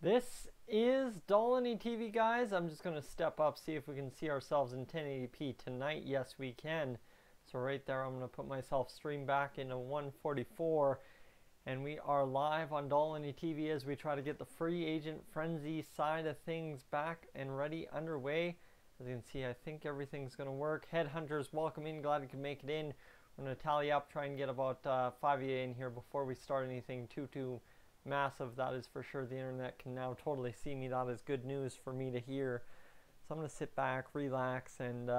This is Dolynny TV, guys. I'm just going to step up, see if we can see ourselves in 1080p tonight. Yes, we can. So right there, I'm going to put myself stream back into 144. And we are live on Dolynny TV as we try to get the free agent frenzy side of things back and ready underway. As you can see, I think everything's going to work. Headhunters, welcome in. Glad you could make it in. We're going to tally up, try and get about 5 of you in here before we start anything too massive. That is for sure. The internet can now totally see me. That is good news for me to hear. So I'm going to sit back, relax, and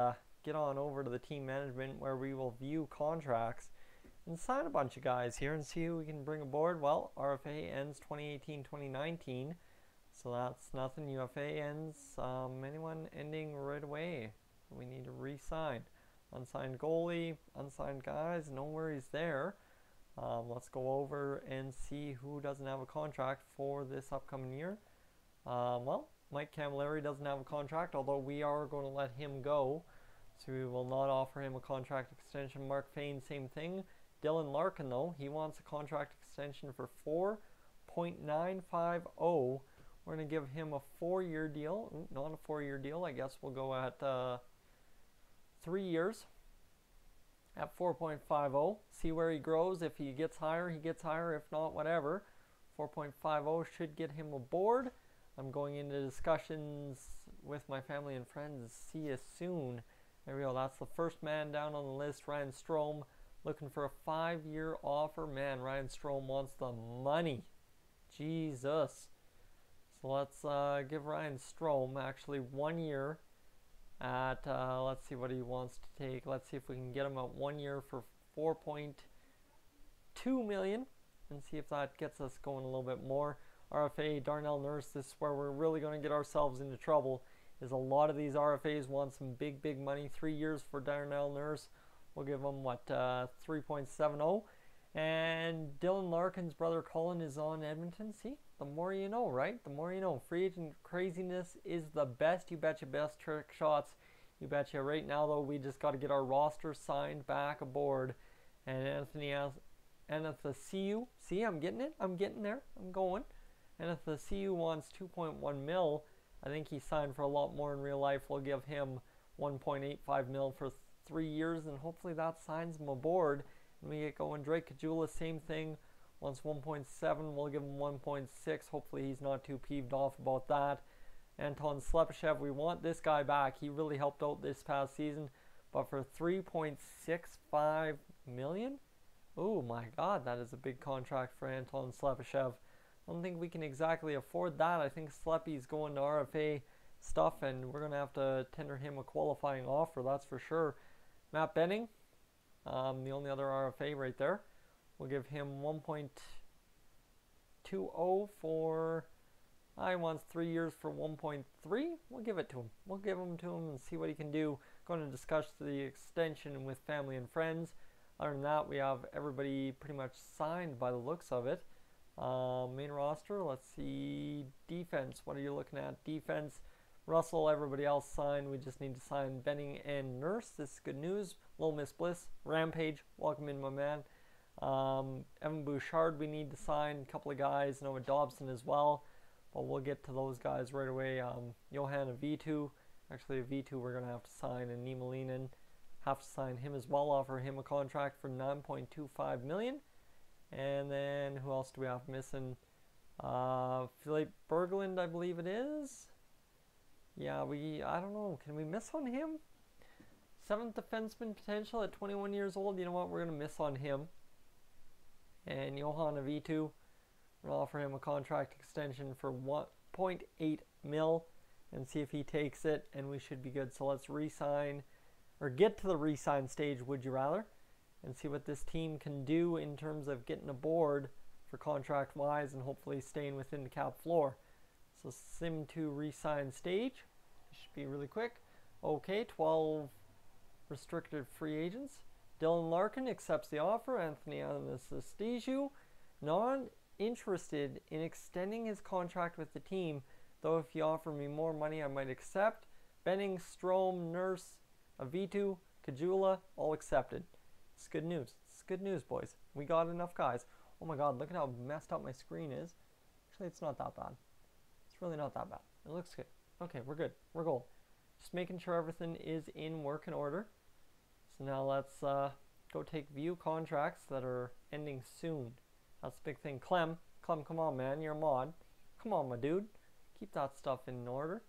get on over to the team management where we will view contracts and sign a bunch of guys here and see who we can bring aboard. Well, RFA ends 2018-2019, so that's nothing. UFA ends. Anyone ending right away? We need to re-sign. Unsigned goalie, unsigned guys, no worries there. Let's go over and see who doesn't have a contract for this upcoming year. Well, Mike Camilleri doesn't have a contract, although we are going to let him go. So we will not offer him a contract extension. Mark Fane, same thing. Dylan Larkin, though, he wants a contract extension for $4.950. We're going to give him a 4-year deal. Ooh, not a 4-year deal. I guess we'll go at 3 years at 4.50. See where he grows. If he gets higher, he gets higher. If not, whatever. 4.50 should get him aboard. I'm going into discussions with my family and friends. See you soon. There we go. That's the first man down on the list, Ryan Strome. Looking for a 5-year offer. Man, Ryan Strome wants the money. Jesus. So let's give Ryan Strome actually 1 year at, let's see what he wants to take. Let's see if we can get him at 1 year for $4.2 million and see if that gets us going a little bit more. RFA, Darnell Nurse, this is where we're really going to get ourselves into trouble. Is a lot of these RFAs want some big money. 3 years for Darnell Nurse. We'll give him, what, 3.70. And Dylan Larkin's brother Colin is on Edmonton. See, the more you know, right? The more you know. Free agent craziness is the best. You betcha, best trick shots. You betcha. Right now, though, we just got to get our roster signed back aboard. And Anthony, see, I'm getting it. I'm getting there. I'm going. Anthony wants 2.1 mil. I think he signed for a lot more in real life. We'll give him 1.85 mil for 3 years, and hopefully that signs him aboard and we get going. Drake Kajula, same thing, wants 1.7. We'll give him 1.6. Hopefully he's not too peeved off about that. Anton Slepyshev, we want this guy back. He really helped out this past season, but for 3.65 million, oh my god, that is a big contract for Anton Slepyshev. I don't think we can exactly afford that. I think Sleppy's going to RFA stuff, and we're going to have to tender him a qualifying offer, that's for sure. Matt Benning, the only other RFA right there. We'll give him 1.20 for, he wants 3 years for 1.3. We'll give it to him. We'll give him to him and see what he can do. Going to discuss the extension with family and friends. Other than that, we have everybody pretty much signed by the looks of it. Main roster, let's see, defense. What are you looking at? Defense. Russell, everybody else signed. We just need to sign Benning and Nurse. This is good news. Little Miss Bliss, Rampage, welcome in, my man. Evan Bouchard, we need to sign a couple of guys. Noah Dobson as well, but we'll get to those guys right away. Johan V2, actually a V2 we're going to have to sign, and Niemelainen, have to sign him as well. Offer him a contract for 9.25 million. And then who else do we have missing? Philippe Berglund, I believe it is. Yeah, I don't know. Can we miss on him? 7th defenseman potential at 21 years old. You know what? We're going to miss on him. And Johan V2, we'll offer him a contract extension for 1.8 mil and see if he takes it, and we should be good. So let's re-sign, or get to the re-sign stage, would you rather, and see what this team can do in terms of getting aboard for contract-wise and hopefully staying within the cap floor. So Sim 2 re-sign stage. Should be really quick. Okay, 12 restricted free agents. Dylan Larkin accepts the offer. Anthony Anastasio, not interested in extending his contract with the team, though if you offer me more money I might accept. Benning, Strome, Nurse, Avitu, Kajula, all accepted. It's good news. It's good news, boys. We got enough guys. Oh my god, look at how messed up my screen is. Actually, it's not that bad. It's really not that bad. It looks good. Okay, we're good. We're gold. Just making sure everything is in working order. So now let's go take view contracts that are ending soon. That's the big thing. Clem, come on, man. You're a mod. Come on, my dude. Keep that stuff in order.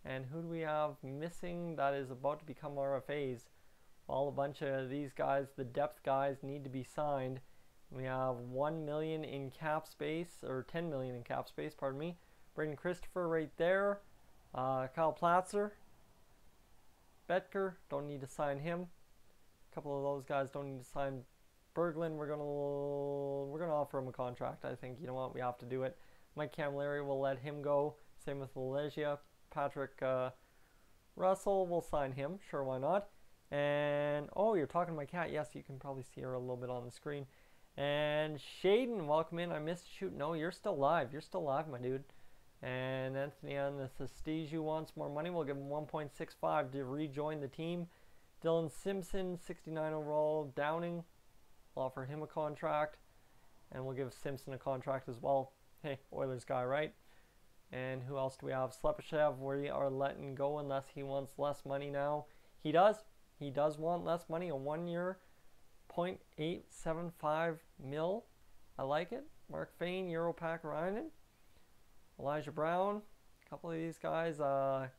And who do we have missing that is about to become RFAs? Well, a bunch of these guys, the depth guys, need to be signed. We have 1 million in cap space, or 10 million in cap space, pardon me. Braden Christopher right there. Kyle Platzer. Betker, don't need to sign him. A couple of those guys don't need to sign. Berglund, we're gonna offer him a contract. I think, you know what, we have to do it. Mike Camilleri will let him go. Same with Legia. Patrick Russell, we'll sign him. Sure, why not? And, oh, you're talking to my cat. Yes, you can probably see her a little bit on the screen. And Shaden, welcome in. I missed shoot. No, you're still live. You're still live, my dude. And Anthony on the Thestige wants more money. We'll give him 1.65 to rejoin the team. Dylan Simpson, 69 overall. Downing, we'll offer him a contract. And we'll give Simpson a contract as well. Hey, Oilers guy, right? And who else do we have? Slepyshev, we are letting go unless he wants less money now. He does. He does want less money. A 1 year, 0.875 mil. I like it. Mark Fain, Europack Ryman. Elijah Brown. A couple of these guys.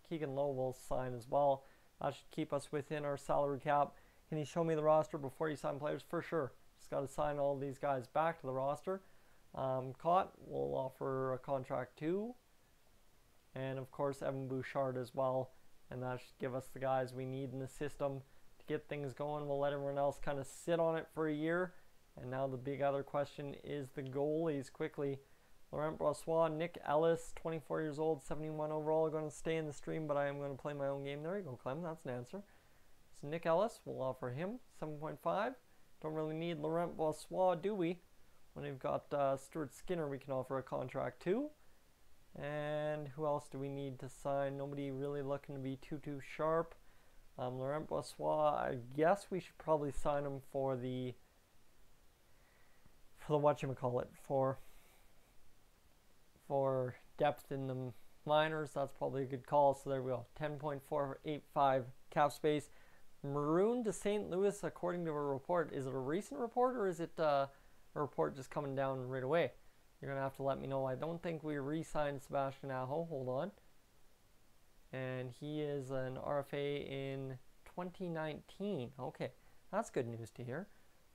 Keegan Lowe will sign as well. That should keep us within our salary cap. Can you show me the roster before you sign players? For sure. Just got to sign all these guys back to the roster. Cott will offer a contract too. And of course Evan Bouchard as well. And that should give us the guys we need in the system to get things going. We'll let everyone else kind of sit on it for a year. And now the big other question is the goalies quickly. Laurent Brossois, Nick Ellis, 24 years old, 71 overall, going to stay in the stream, but I am going to play my own game. There you go, Clem. That's an answer. So Nick Ellis, we'll offer him 7.5. Don't really need Laurent Brossois, do we? When we've got Stuart Skinner, we can offer a contract too. And who else do we need to sign? Nobody really looking to be too sharp. Laurent Brossois, I guess we should probably sign him for the whatchamacallit, for depth in the minors. That's probably a good call. So there we go. 10.485 cap space. Maroon to St. Louis, according to a report. Is it a recent report or is it a report just coming down right away? You're going to have to let me know. I don't think we re-signed Sebastian Aho. Hold on. And he is an RFA in 2019. Okay, that's good news to hear.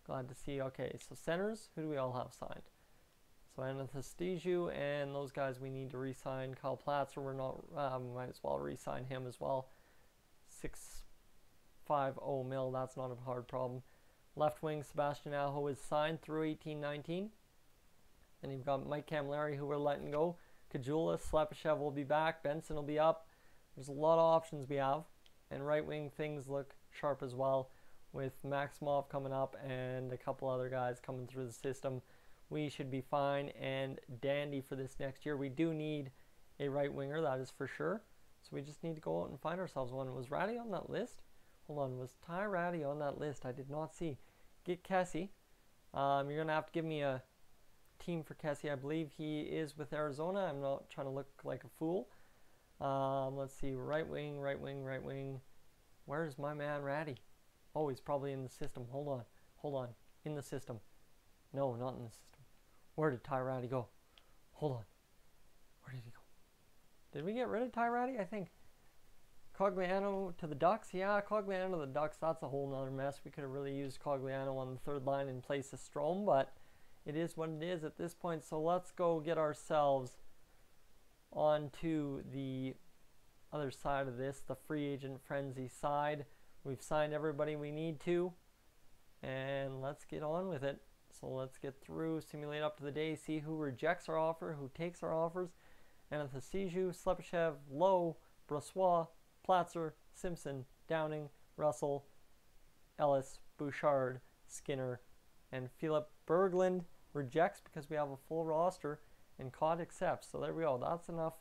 Glad to see. Okay, so centers, who do we all have signed? So Anastasiju and those guys we need to re-sign. Kyle Platzer, we're not, we might as well re-sign him as well. 650 mil, that's not a hard problem. Left wing, Sebastian Aho is signed through 18-19. Then you've got Mike Camilleri, who we're letting go. Kajula, Slepyshev will be back. Benson will be up. There's a lot of options we have. And right wing, things look sharp as well, with Maximov coming up and a couple other guys coming through the system. We should be fine and dandy for this next year. We do need a right winger, that is for sure. So we just need to go out and find ourselves one. Was Ratty on that list? Hold on, was Ty Ratty on that list? I did not see. Get Kessie. You're going to have to give me a team for Kessie. I believe he is with Arizona. I'm not trying to look like a fool. Let's see, right wing. Where's my man Ratty? Oh, he's probably in the system. Hold on. In the system. No, not in the system. Where did Ty Ratty go? Hold on. Where did he go? Did we get rid of Ty Ratty? I think. Cogliano to the Ducks. Yeah, Cogliano to the Ducks. That's a whole nother mess. We could have really used Cogliano on the third line in place of Strome, but it is what it is at this point. So let's go get ourselves onto the other side of this, the free agent frenzy side. We've signed everybody we need to, and let's get on with it. So let's get through, simulate up to the day, see who rejects our offer, who takes our offers. Anastasiju, Slepyshev, Lowe, Brossois, Platzer, Simpson, Downing, Russell, Ellis, Bouchard, Skinner, and Philip Berglund rejects because we have a full roster, and Cott accepts. So there we go. That's enough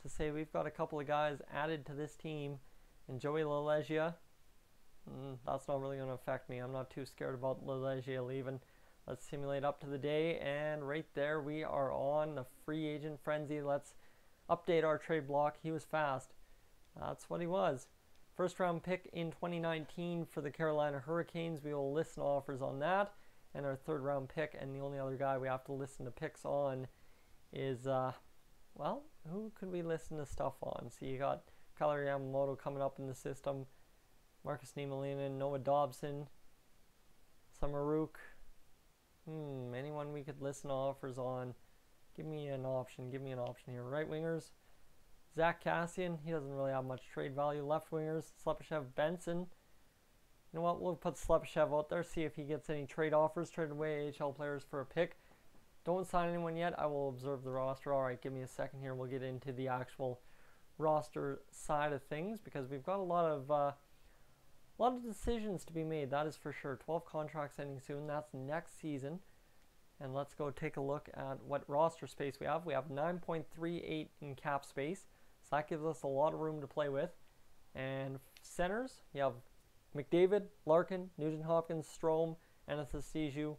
to say we've got a couple of guys added to this team. And Joey Lelegia, that's not really going to affect me. I'm not too scared about Lelegia leaving. Let's simulate up to the day, and right there we are on the free agent frenzy. Let's update our trade block. He was fast. That's what he was. First round pick in 2019 for the Carolina Hurricanes. We will listen to offers on that. And our third round pick, and the only other guy we have to listen to picks on is, well, who could we listen to stuff on? So you got Kailer Yamamoto coming up in the system, Marcus Niemelainen, Noah Dobson, Samaruk. Anyone we could listen to offers on? Give me an option here. Right wingers, Zach Kassian. He doesn't really have much trade value. Left wingers, Slepyshev, Benson. You know what? We'll put Slepyshev out there, see if he gets any trade offers. Trade away AHL players for a pick. Don't sign anyone yet. I will observe the roster. All right, give me a second here. We'll get into the actual roster side of things because we've got a lot of decisions to be made. That is for sure. 12 contracts ending soon. That's next season. And let's go take a look at what roster space we have. We have 9.38 in cap space. So that gives us a lot of room to play with. And centers, you have McDavid, Larkin, Nugent-Hopkins, Strome, Anastasiju,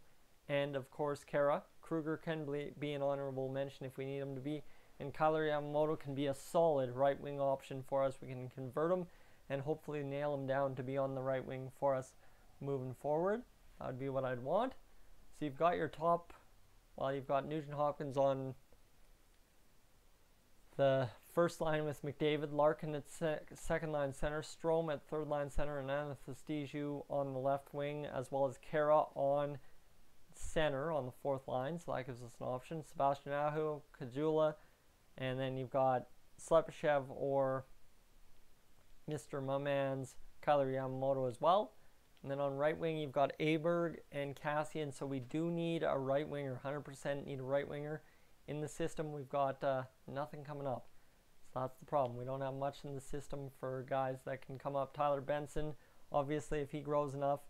and of course Kara. Kruger can be an honorable mention if we need him to be. And Kailer Yamamoto can be a solid right wing option for us. We can convert him and hopefully nail him down to be on the right wing for us moving forward. That would be what I'd want. So you've got your top, well, you've got Nugent-Hopkins on the first line with McDavid, Larkin at second line center, Strome at third line center, and Anastasiju on the left wing, as well as Kara on center on the fourth line. So that gives us an option. Sebastian Aho, Kajula, and then you've got Slepyshev or Mr. Mumman's Kailer Yamamoto as well. And then on right wing, you've got Aberg and Kassian. So we do need a right winger, 100% need a right winger in the system. We've got nothing coming up. So that's the problem. We don't have much in the system for guys that can come up. Tyler Benson, obviously, if he grows enough,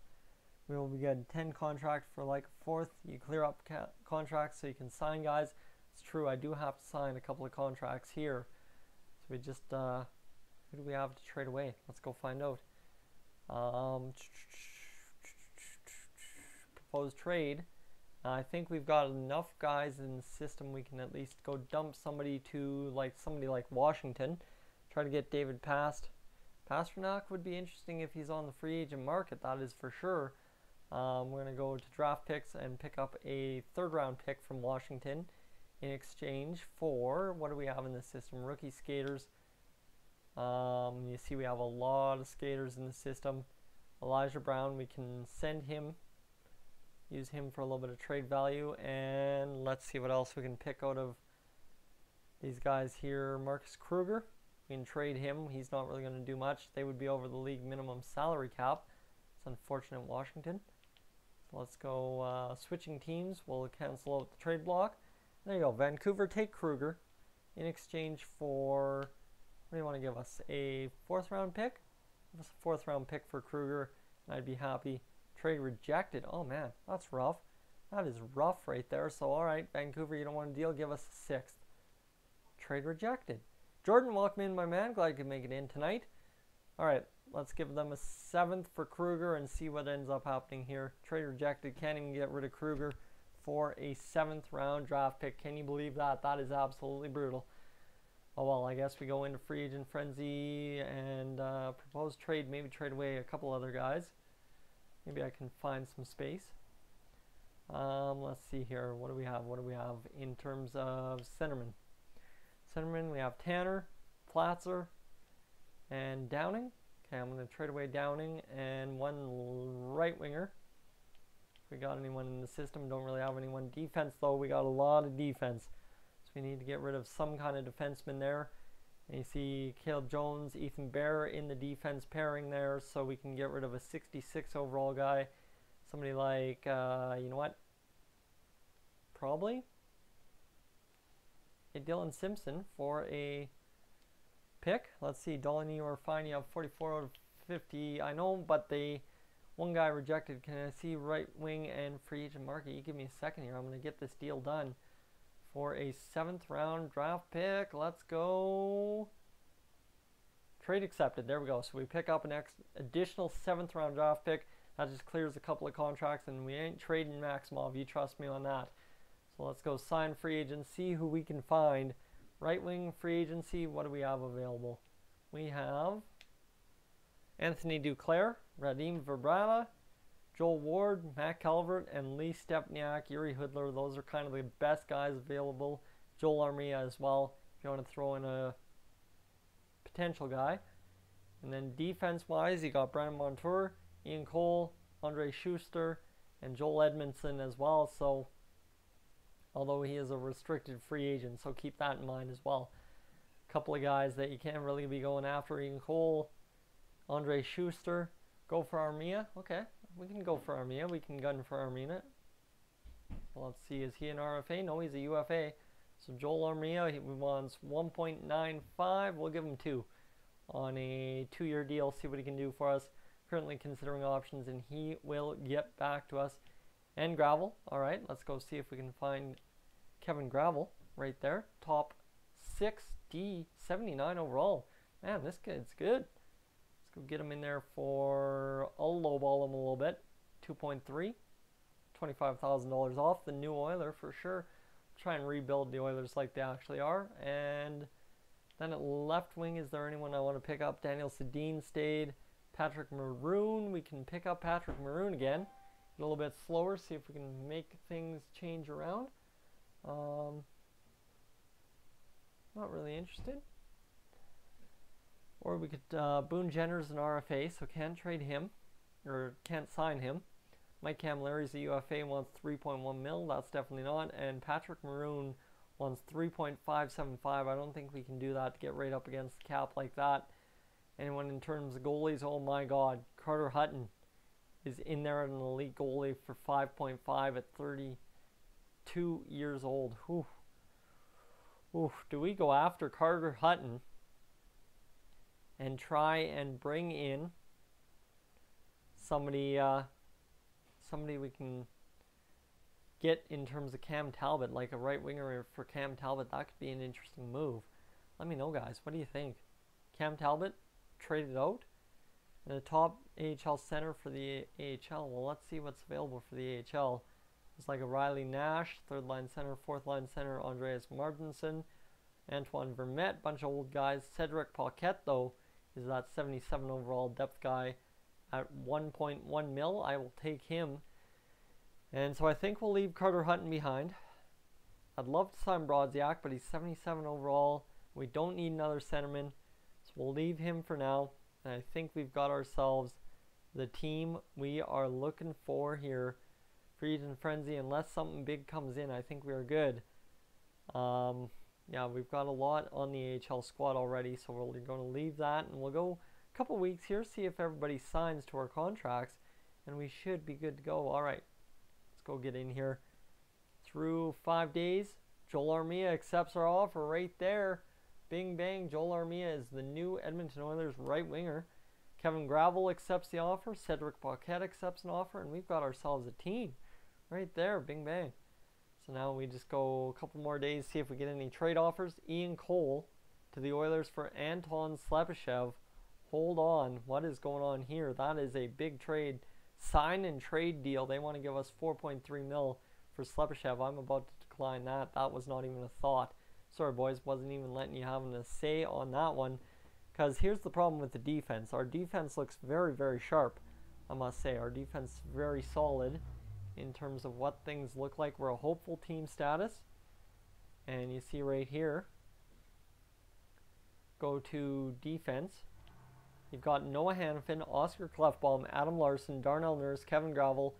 we will be getting 10 contract for like a fourth. You clear up contracts so you can sign guys. It's true, I do have to sign a couple of contracts here. So we just, who do we have to trade away? Let's go find out. Proposed trade. I think we've got enough guys in the system we can at least go dump somebody like Washington. Try to get David past. Pasternak would be interesting if he's on the free agent market, that is for sure. We're going to go to draft picks and pick up a third round pick from Washington in exchange for, what do we have in the system? Rookie skaters. You see we have a lot of skaters in the system. Elijah Brown, we can send him, use him for a little bit of trade value, and let's see what else we can pick out of these guys here. Marcus Kruger, we can trade him. He's not really going to do much. They would be over the league minimum salary cap. It's unfortunate, Washington. So let's go switching teams. We'll cancel out the trade block. There you go. Vancouver, take Kruger in exchange for, what do you want to give us? A fourth round pick? Give us a fourth round pick for Kruger, and I'd be happy. Trade rejected. Oh man, that's rough. That is rough right there. So alright, Vancouver, you don't want a deal, give us a sixth. Trade rejected. Jordan, welcome in, my man. Glad you could make it in tonight. Alright, let's give them a seventh for Kruger and see what ends up happening here. Trade rejected. Can't even get rid of Kruger for a seventh round draft pick. Can you believe that? That is absolutely brutal. Oh well, I guess we go into free agent frenzy and propose trade, maybe trade away a couple other guys. Maybe I can find some space. Let's see here. What do we have? What do we have in terms of centerman? Centerman, we have Tanner, Platzer, and Downing. Okay, I'm going to trade away Downing and one right winger. If we got anyone in the system, don't really have anyone. Defense, though, we got a lot of defense. So we need to get rid of some kind of defenseman there. And you see Caleb Jones, Ethan Bear in the defense pairing there, so we can get rid of a 66 overall guy. Somebody like, you know what? Probably a Dylan Simpson for a pick. Let's see, Dolynny or fine, you have 44 out of 50. I know, but the one guy rejected. Can I see right wing and free agent market? You give me a second here. I'm going to get this deal done. For a seventh round draft pick. Let's go. Trade accepted. There we go. So we pick up an additional seventh round draft pick. That just clears a couple of contracts, and we ain't trading Maximov. You trust me on that. So let's go sign free agents, see who we can find Right wing free agency, what do we have available? We have Anthony Duclair, Radim Verbrata, Joel Ward, Matt Calvert, and Lee Stepniak, Yuri Hudler. Those are kind of the best guys available. Joel Armia as well, if you want to throw in a potential guy. And then defense-wise, you got Brian Montour, Ian Cole, Andre Schuster, and Joel Edmondson as well. So, although he is a restricted free agent, so keep that in mind as well. A couple of guys that you can't really be going after: Ian Cole, Andre Schuster. Go for Armia. Okay, we can go for Armia. We can gun for Armia. Well, let's see. Is he an RFA? No, he's a UFA. So Joel Armia, he wants 1.95. We'll give him 2 on a 2-year deal. See what he can do for us. Currently considering options, and he will get back to us. And Gravel. All right, let's go see if we can find Kevin Gravel right there. Top 6 D, 79 overall. Man, this kid's good. Let's go get him in there for, I'll lowball him a little bit. 2.3, $25,000 off. The new Oiler for sure. Try and rebuild the Oilers like they actually are. And then at left wing, is there anyone I want to pick up? Daniel Sedin stayed. Patrick Maroon, we can pick up Patrick Maroon again. A little bit slower, see if we can make things change around. Not really interested. Or we could, Boone Jenner's an RFA, so can't trade him, or can't sign him. Mike Camilleri's a UFA, wants 3.1 mil, that's definitely not. And Patrick Maroon wants 3.575. I don't think we can do that to get right up against the cap like that. Anyone in terms of goalies, oh my god, Carter Hutton is in there at an elite goalie for 5.5 at 32 years old. Oof. Oof. Do we go after Carter Hutton and try and bring in somebody we can get in terms of Cam Talbot, like a right winger for Cam Talbot? That could be an interesting move. Let me know, guys. What do you think? Cam Talbot traded out, and a top AHL center for the AHL. Well, let's see what's available for the AHL. It's like a Riley Nash, third line center, fourth line center, Andreas Martinson, Antoine Vermette, bunch of old guys. Cedric Paquette, though, is that 77 overall depth guy at 1.1 mil. I will take him. And so I think we'll leave Carter Hutton behind. I'd love to sign Brodziak, but he's 77 overall. We don't need another centerman, so we'll leave him for now. And I think we've got ourselves the team we are looking for here. Free Agent Frenzy, unless something big comes in, I think we are good. Yeah, we've got a lot on the AHL squad already, so we're going to leave that, and we'll go a couple weeks here, see if everybody signs to our contracts, and we should be good to go. All right, let's go get in here. Through 5 days, Joel Armia accepts our offer right there. Bing bang, Joel Armia is the new Edmonton Oilers right winger. Kevin Gravel accepts the offer. Cedric Paquette accepts an offer, and we've got ourselves a team right there. Bing bang. So now we just go a couple more days, see if we get any trade offers. Ian Cole to the Oilers for Anton Slepyshev. Hold on, what is going on here? That is a big trade. Sign and trade deal. They want to give us 4.3 mil for Slepyshev. I'm about to decline that. That was not even a thought. Sorry, boys, wasn't even letting you have a say on that one. Because here's the problem with the defense. Our defense looks very, very sharp, I must say. Our defense is very solid in terms of what things look like. We're a hopeful team status. And you see right here, go to defense. You've got Noah Hanifin, Oscar Clefbaum, Adam Larson, Darnell Nurse, Kevin Gravel,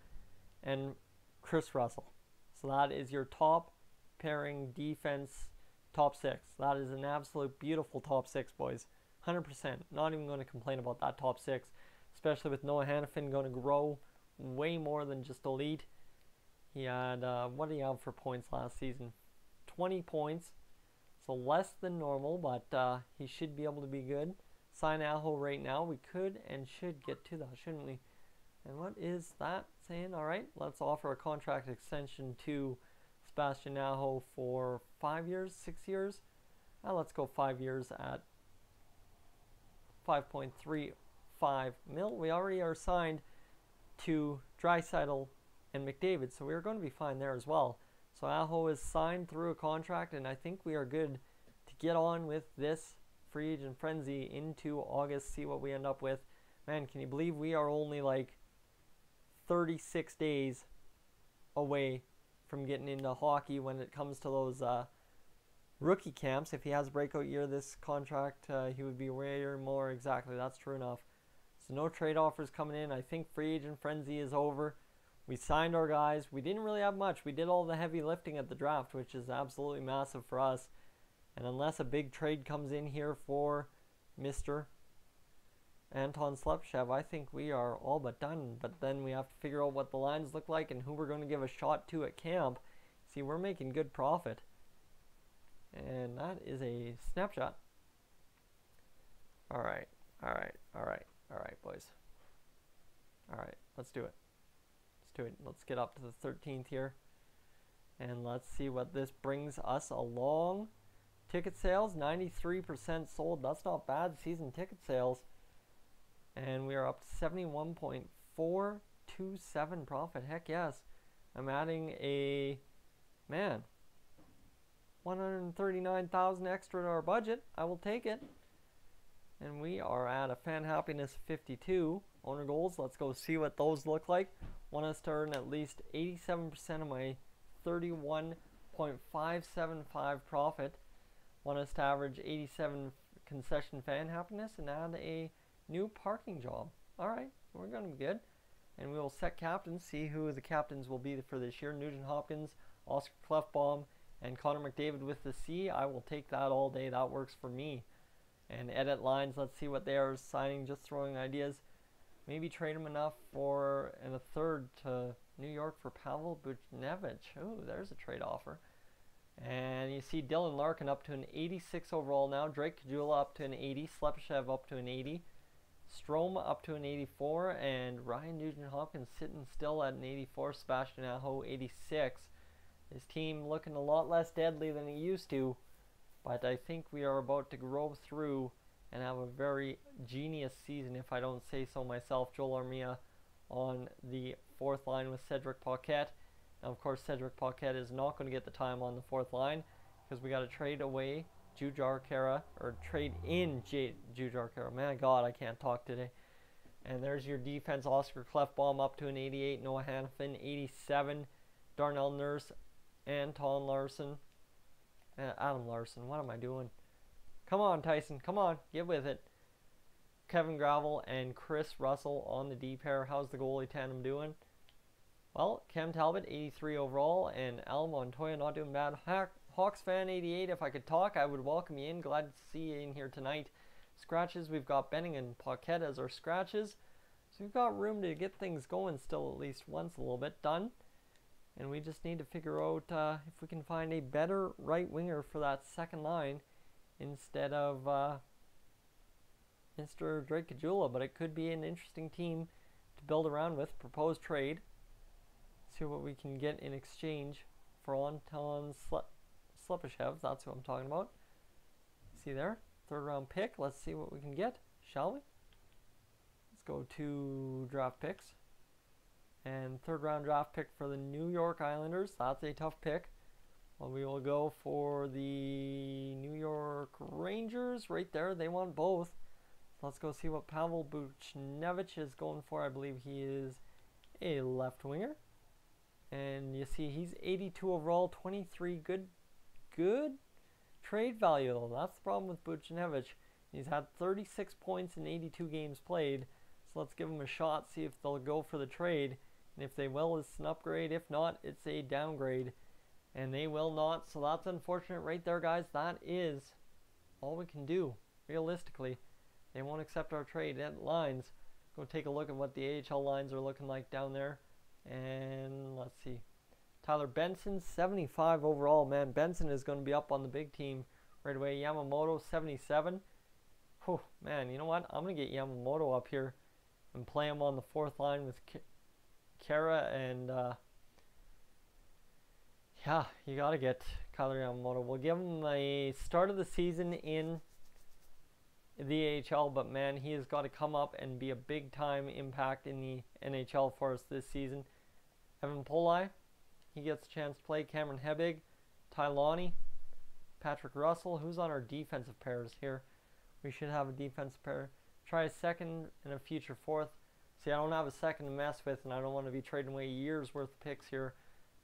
and Chris Russell. So that is your top pairing defense, top 6. That is an absolute beautiful top 6, boys. 100%. Not even going to complain about that top 6, especially with Noah Hanifin going to grow way more than just elite. He had, what did he have for points last season? 20 points. So less than normal, but he should be able to be good. Sign Aho right now. We could and should get to that, shouldn't we? And what is that saying? All right, let's offer a contract extension to Sebastian Aho for 5 years, 6 years. Let's go 5 years at 5.35 mil. We already are signed to Draisaitl and McDavid, so we're going to be fine there as well. So Aho is signed through a contract, and I think we are good to get on with this free agent frenzy into August, see what we end up with. Man, can you believe we are only like 36 days away from getting into hockey when it comes to those rookie camps. If he has a breakout year this contract, he would be way more. Exactly, that's true enough. So no trade offers coming in. I think free agent frenzy is over. We signed our guys. We didn't really have much. We did all the heavy lifting at the draft, which is absolutely massive for us. And unless a big trade comes in here for Mr. Anton Slepyshev, I think we are all but done. But then we have to figure out what the lines look like and who we're going to give a shot to at camp. See, we're making good profit. And that is a snapshot. Alright, boys. Alright, let's do it. Let's get up to the 13th here. And let's see what this brings us along. Ticket sales, 93% sold. That's not bad season ticket sales. And we are up to 71.427 profit. Heck yes. I'm adding a, man, 139,000 extra to our budget. I will take it. And we are at a fan happiness 52. Owner goals, let's go see what those look like. Want us to earn at least 87% of my 31.575 profit. Want us to average 87 concession fan happiness and add a new parking job. Alright, we're going to be good. And we will set captains, see who the captains will be for this year. Nugent Hopkins, Oscar Klefbom, and Connor McDavid with the C. I will take that all day. That works for me. And edit lines, let's see what they are signing. Just throwing ideas. Maybe trade him enough for and a third to New York for Pavel Buchnevich. Oh, there's a trade offer. And you see Dylan Larkin up to an 86 overall now. Drake Kajula up to an 80. Slepyshev up to an 80. Strome up to an 84. And Ryan Nugent-Hopkins sitting still at an 84. Sebastian Aho 86. His team looking a lot less deadly than it used to. But I think we are about to grow through and have a very genius season, if I don't say so myself. Joel Armia on the fourth line with Cedric Paquette. Now, of course, Cedric Paquette is not going to get the time on the fourth line because we got to trade away Jujhar Khaira, or trade in Jujhar Khaira. Man, God, I can't talk today. And there's your defense. Oscar Klefbom up to an 88. Noah Hanifin, 87. Darnell Nurse, Anton Larson. Adam Larson, what am I doing? Come on, Tyson, come on, get with it. Kevin Gravel and Chris Russell on the D pair. How's the goalie tandem doing? Well, Cam Talbot, 83 overall, and Al Montoya not doing bad. Hawks fan, 88. If I could talk, I would welcome you in. Glad to see you in here tonight. Scratches, we've got Benning and Paquette as our scratches. So we've got room to get things going still at least once a little bit done. And we just need to figure out if we can find a better right winger for that second line instead of Mr. Drake Kajula. But it could be an interesting team to build around with. Proposed trade. See what we can get in exchange for Anton Slepyshev. That's what I'm talking about. See there? Third round pick. Let's see what we can get, shall we? Let's go to draft picks. And third round draft pick for the New York Islanders. That's a tough pick. Well, we will go for the New York Rangers right there. They want both. So let's go see what Pavel Buchnevich is going for. I believe he is a left winger. And you see he's 82 overall, 23 good trade value though. That's the problem with Buchnevich. He's had 36 points in 82 games played. So let's give him a shot, see if they'll go for the trade. And if they will, it's an upgrade. If not, it's a downgrade. And they will not. So that's unfortunate right there, guys. That is all we can do, realistically. They won't accept our trade at lines. Go take a look at what the AHL lines are looking like down there. And let's see. Tyler Benson, 75 overall. Man, Benson is going to be up on the big team right away. Yamamoto, 77. Whew, man, you know what? I'm going to get Yamamoto up here and play him on the fourth line with Kara, and yeah, you got to get Kyler Yamamoto. We'll give him a start of the season in the AHL, but man, he has got to come up and be a big time impact in the NHL for us this season. Evan Polai, he gets a chance to play. Cameron Hebig, Tylani, Patrick Russell. Who's on our defensive pairs here? We should have a defensive pair. Try a second and a future fourth. See, I don't have a second to mess with, and I don't want to be trading away years worth of picks here,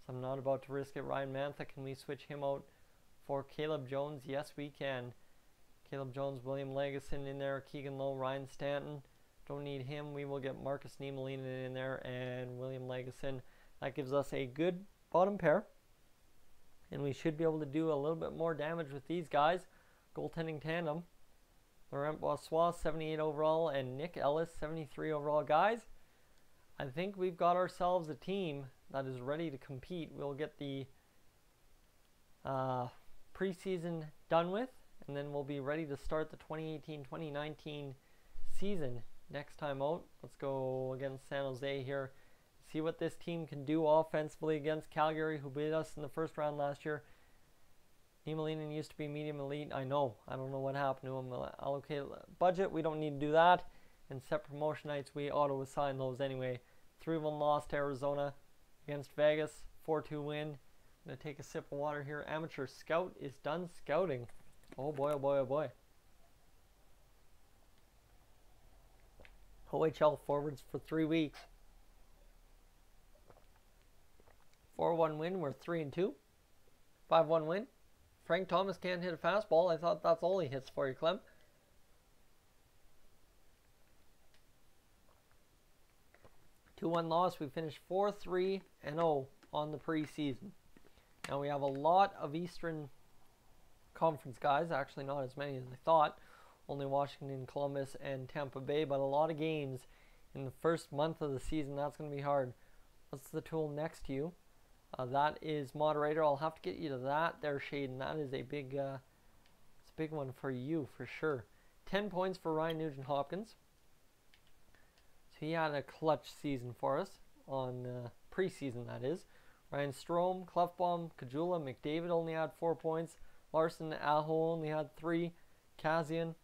so I'm not about to risk it. Ryan Mantha, can we switch him out for Caleb Jones? Yes, we can. Caleb Jones, William Legason in there, Keegan Lowe, Ryan Stanton. Don't need him. We will get Marcus Niemelainen in there and William Legason. That gives us a good bottom pair, and we should be able to do a little bit more damage with these guys. Goaltending tandem. Laurent Brossoit, 78 overall, and Nick Ellis, 73 overall. Guys, I think we've got ourselves a team that is ready to compete. We'll get the preseason done with, and then we'll be ready to start the 2018-2019 season next time out. Let's go against San Jose here. See what this team can do offensively against Calgary, who beat us in the first round last year. Niemelainen used to be medium elite. I know. I don't know what happened to him. Allocate budget. We don't need to do that. And set promotion nights, we auto-assign those anyway. 3-1 loss to Arizona against Vegas. 4-2 win. I'm going to take a sip of water here. Amateur Scout is done scouting. Oh boy, oh boy, oh boy. OHL forwards for 3 weeks. 4-1 win. We're 3-2. 5-1 win. Frank Thomas can't hit a fastball. I thought that's all he hits for you, Clem. Two-1 loss. We finished 4-3-0 on the preseason. Now we have a lot of Eastern Conference guys. Actually, not as many as I thought. Only Washington, Columbus, and Tampa Bay. But a lot of games in the first month of the season. That's going to be hard. What's the tool next to you? That is moderator. I'll have to get you to that there, Shaden. That is a big, it's a big one for you for sure. 10 points for Ryan Nugent-Hopkins. So he had a clutch season for us on preseason, that is. Ryan Strome, Clefbaum, Kajula, McDavid only had 4 points. Larson, Aho only had 3. Kazian,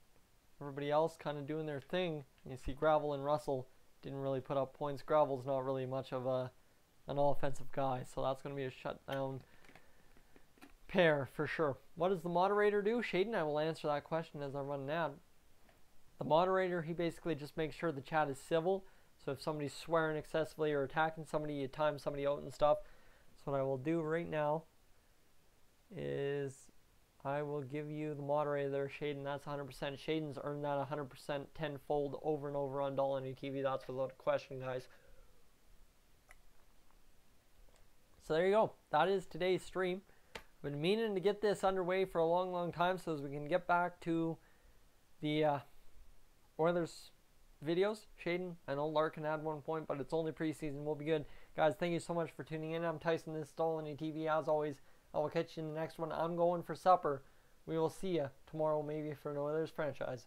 everybody else kind of doing their thing. You see Gravel and Russell didn't really put up points. Gravel's not really much of an offensive guy, so that's going to be a shutdown pair for sure. What does the moderator do? Shaden, I will answer that question as I run an ad. The moderator, he basically just makes sure the chat is civil. So if somebody's swearing excessively or attacking somebody, you time somebody out and stuff. So what I will do right now is I will give you the moderator there, Shaden. That's 100%. Shaden's earned that 100% tenfold over and over on Dolynny TV. That's without a question, guys. So there you go. That is today's stream. I've been meaning to get this underway for a long, long time so as we can get back to the Oilers videos. Shaden, I know Larkin had 1 point, but it's only preseason. We'll be good. Guys, thank you so much for tuning in. I'm Tyson. This is Dolynny TV. As always, I will catch you in the next one. I'm going for supper. We will see you tomorrow maybe for an Oilers franchise.